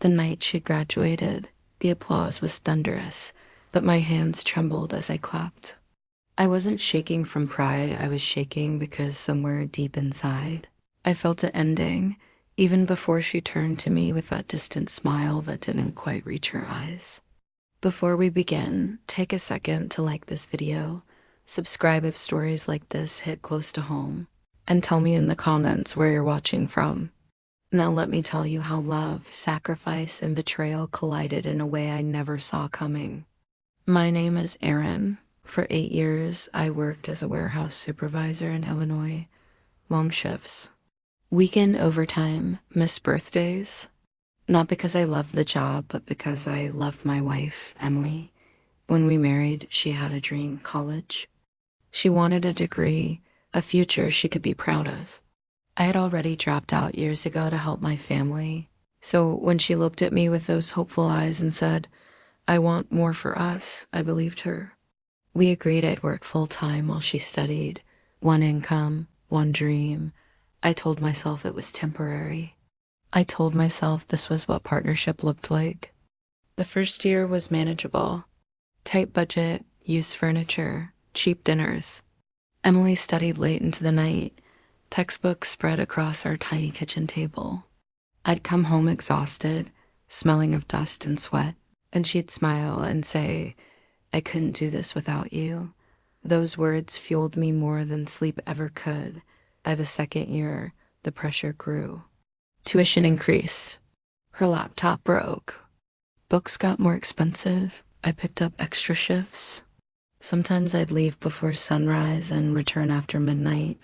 The night she graduated, the applause was thunderous, but my hands trembled as I clapped. I wasn't shaking from pride, I was shaking because somewhere deep inside, I felt it ending, even before she turned to me with that distant smile that didn't quite reach her eyes. Before we begin, take a second to like this video, subscribe if stories like this hit close to home, and tell me in the comments where you're watching from. Now let me tell you how love, sacrifice, and betrayal collided in a way I never saw coming. My name is Erin. For 8 years, I worked as a warehouse supervisor in Illinois. Long shifts. Weekend overtime, missed birthdays. Not because I loved the job, but because I loved my wife, Emily. When we married, she had a dream, college. She wanted a degree, a future she could be proud of. I had already dropped out years ago to help my family, so when she looked at me with those hopeful eyes and said, "I want more for us," I believed her. We agreed I'd work full-time while she studied. One income, one dream. I told myself it was temporary. I told myself this was what partnership looked like. The first year was manageable. Tight budget, used furniture, cheap dinners. Emily studied late into the night, textbooks spread across our tiny kitchen table. I'd come home exhausted, smelling of dust and sweat, and she'd smile and say, "I couldn't do this without you." Those words fueled me more than sleep ever could. By the second year, the pressure grew. Tuition increased. Her laptop broke. Books got more expensive. I picked up extra shifts. Sometimes I'd leave before sunrise and return after midnight.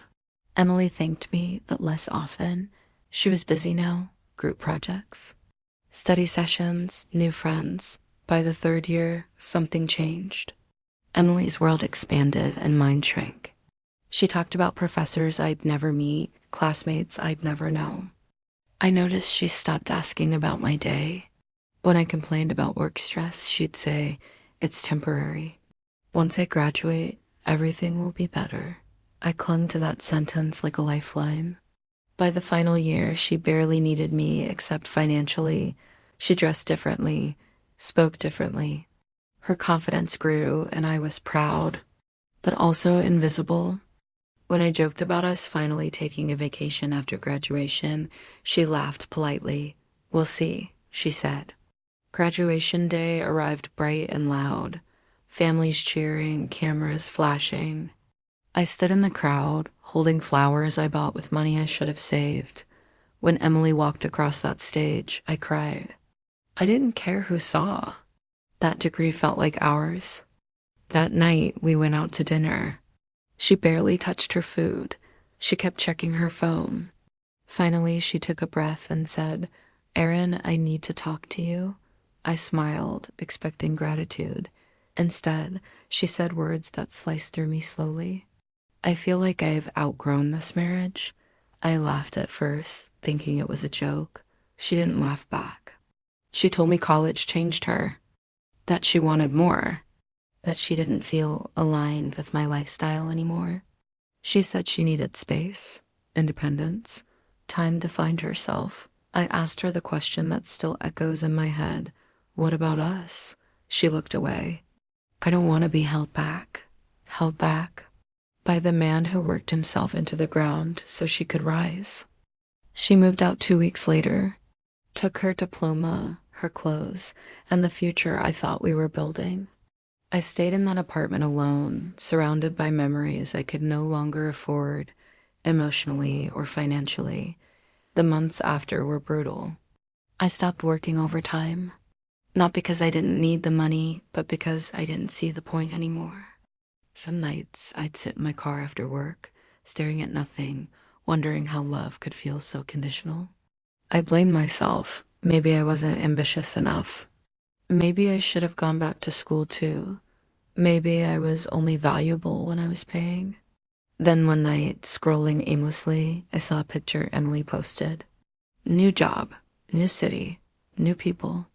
Emily thanked me, but less often. She was busy now, group projects, study sessions, new friends. By the third year, something changed. Emily's world expanded and mine shrank. She talked about professors I'd never meet, classmates I'd never know. I noticed she stopped asking about my day. When I complained about work stress, she'd say, "It's temporary. Once I graduate, everything will be better." I clung to that sentence like a lifeline. By the final year, she barely needed me except financially. She dressed differently, spoke differently. Her confidence grew, and I was proud, but also invisible. When I joked about us finally taking a vacation after graduation, she laughed politely. "We'll see," she said. Graduation day arrived bright and loud. Families cheering, cameras flashing. I stood in the crowd, holding flowers I bought with money I should have saved. When Emily walked across that stage, I cried. I didn't care who saw. That degree felt like ours. That night, we went out to dinner. She barely touched her food. She kept checking her phone. Finally, she took a breath and said, "Erin, I need to talk to you." I smiled, expecting gratitude. Instead, she said words that sliced through me slowly. "I feel like I've outgrown this marriage." I laughed at first, thinking it was a joke. She didn't laugh back. She told me college changed her, that she wanted more, that she didn't feel aligned with my lifestyle anymore. She said she needed space, independence, time to find herself. I asked her the question that still echoes in my head. What about us? She looked away. I don't want to be held back by the man who worked himself into the ground so she could rise. She moved out 2 weeks later, took her diploma, her clothes, and the future I thought we were building. I stayed in that apartment alone, surrounded by memories I could no longer afford, emotionally or financially. The months after were brutal. I stopped working overtime, not because I didn't need the money, but because I didn't see the point anymore. Some nights, I'd sit in my car after work, staring at nothing, wondering how love could feel so conditional. I blamed myself. Maybe I wasn't ambitious enough. Maybe I should have gone back to school too. Maybe I was only valuable when I was paying. Then one night, scrolling aimlessly, I saw a picture Emily posted. New job, new city, new people.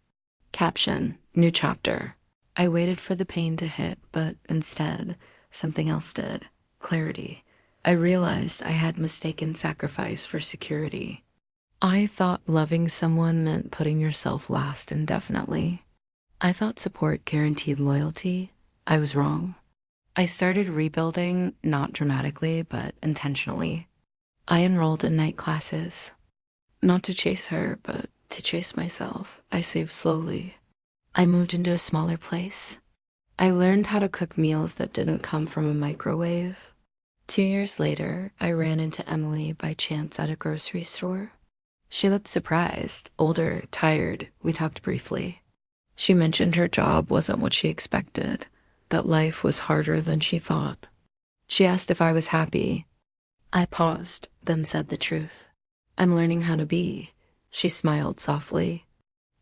Caption, new chapter. I waited for the pain to hit, but instead, something else did. Clarity. I realized I had mistaken sacrifice for security. I thought loving someone meant putting yourself last indefinitely. I thought support guaranteed loyalty. I was wrong. I started rebuilding, not dramatically, but intentionally. I enrolled in night classes, not to chase her, but to chase myself. I saved slowly. I moved into a smaller place. I learned how to cook meals that didn't come from a microwave. 2 years later, I ran into Emily by chance at a grocery store. She looked surprised, older, tired. We talked briefly. She mentioned her job wasn't what she expected, that life was harder than she thought. She asked if I was happy. I paused, then said the truth. I'm learning how to be. She smiled softly.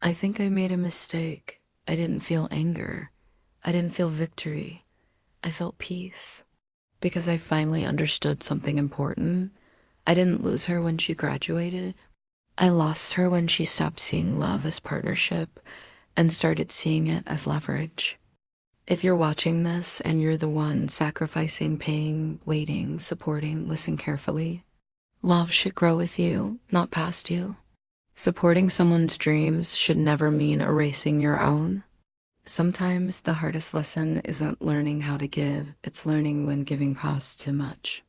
I think I made a mistake. I didn't feel anger. I didn't feel victory. I felt peace. Because I finally understood something important. I didn't lose her when she graduated. I lost her when she stopped seeing love as partnership and started seeing it as leverage. If you're watching this and you're the one sacrificing, paying, waiting, supporting, listen carefully. Love should grow with you, not past you. Supporting someone's dreams should never mean erasing your own. Sometimes the hardest lesson isn't learning how to give, it's learning when giving costs too much.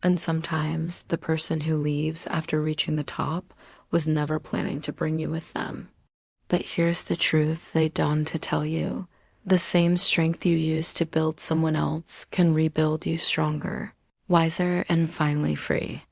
And sometimes the person who leaves after reaching the top was never planning to bring you with them. But here's the truth they dawn to tell you. The same strength you use to build someone else can rebuild you stronger, wiser, and finally free.